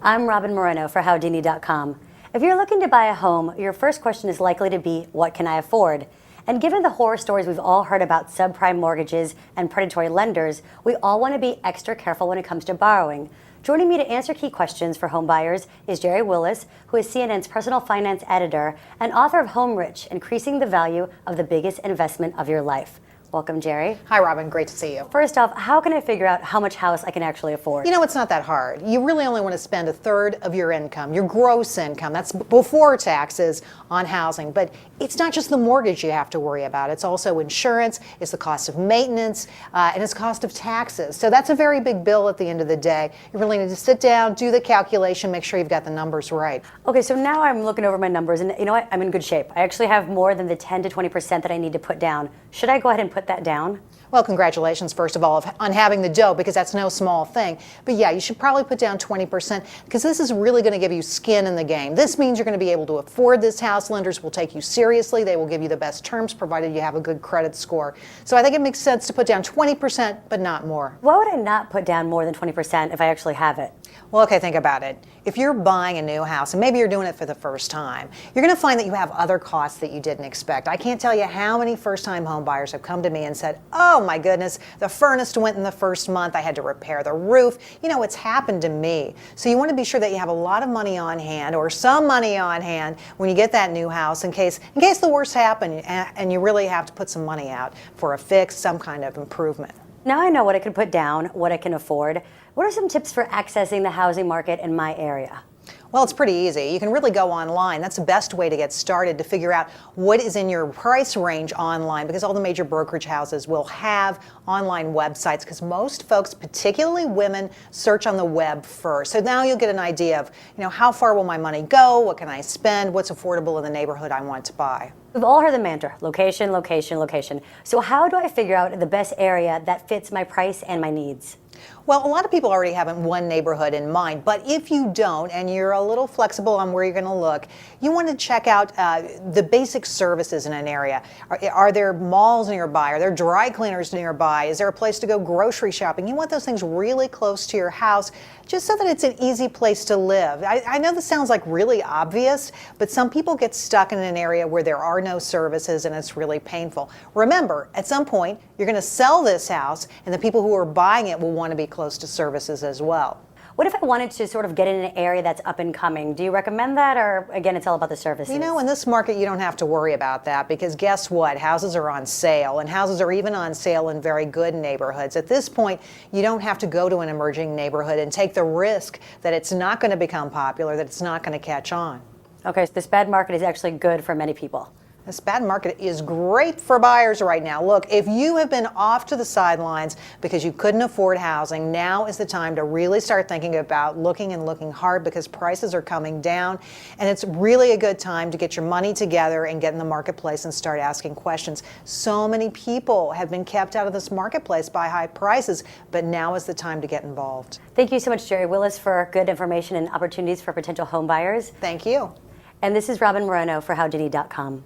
I'm Robin Moreno for Howdini.com. If you're looking to buy a home, your first question is likely to be, what can I afford? And given the horror stories we've all heard about subprime mortgages and predatory lenders, we all want to be extra careful when it comes to borrowing. Joining me to answer key questions for home buyers is Jerry Willis, who is CNN's personal finance editor and author of Home Rich, Increasing the Value of the Biggest Investment of Your Life. Welcome, Jerry. Hi, Robin. Great to see you. First off, how can I figure out how much house I can actually afford? You know, it's not that hard. You really only want to spend a third of your income, your gross income, that's before taxes, on housing. But it's not just the mortgage you have to worry about. It's also insurance, it's the cost of maintenance, and it's cost of taxes. So that's a very big bill at the end of the day. You really need to sit down, do the calculation, make sure you've got the numbers right. Okay, so now I'm looking over my numbers, and you know what? I'm in good shape. I actually have more than the 10 to 20% that I need to put down. Should I go ahead and put that down? Well, congratulations, first of all, on having the dough, because that's no small thing. But yeah, you should probably put down 20%, because this is really going to give you skin in the game. This means you're going to be able to afford this house. Lenders will take you seriously. They will give you the best terms, provided you have a good credit score. So I think it makes sense to put down 20%, but not more. Why would I not put down more than 20% if I actually have it? Well, okay, think about it. If you're buying a new house, and maybe you're doing it for the first time, you're going to find that you have other costs that you didn't expect. I can't tell you how many first-time home buyers have come to me and said, oh my goodness, the furnace went in the first month, I had to repair the roof. You know, it's happened to me. So you want to be sure that you have a lot of money on hand, or some money on hand, when you get that new house, in case the worst happens and you really have to put some money out for a fix, some kind of improvement. Now I know what I can put down, what I can afford. What are some tips for accessing the housing market in my area? Well, it's pretty easy. You can really go online. That's the best way to get started, to figure out what is in your price range online, because all the major brokerage houses will have online websites, because most folks, particularly women, search on the web first. So now you'll get an idea of, you know, how far will my money go? What can I spend? What's affordable in the neighborhood I want to buy? We've all heard the mantra, location, location, location. So how do I figure out the best area that fits my price and my needs? Well, a lot of people already have one neighborhood in mind, but if you don't, and you're a little flexible on where you're going to look, you want to check out the basic services in an area. Are there malls nearby? Are there dry cleaners nearby? Is there a place to go grocery shopping? You want those things really close to your house, just so that it's an easy place to live. I know this sounds like really obvious, but some people get stuck in an area where there are no services, and it's really painful. Remember, at some point, you're going to sell this house, and the people who are buying it will want to be close to services as well. What if I wanted to sort of get in an area that's up and coming? Do you recommend that, or again, it's all about the services? You know, in this market, you don't have to worry about that, because guess what? Houses are on sale, and houses are even on sale in very good neighborhoods. At this point, you don't have to go to an emerging neighborhood and take the risk that it's not going to become popular, that it's not going to catch on. Okay, so this bad market is actually good for many people. This bad market is great for buyers right now. Look, if you have been off to the sidelines because you couldn't afford housing, now is the time to really start thinking about looking hard, because prices are coming down, and it's really a good time to get your money together and get in the marketplace and start asking questions. So many people have been kept out of this marketplace by high prices, but now is the time to get involved. Thank you so much, Jerry Willis, for good information and opportunities for potential home buyers. Thank you. And this is Robin Moreno for Howdini.com.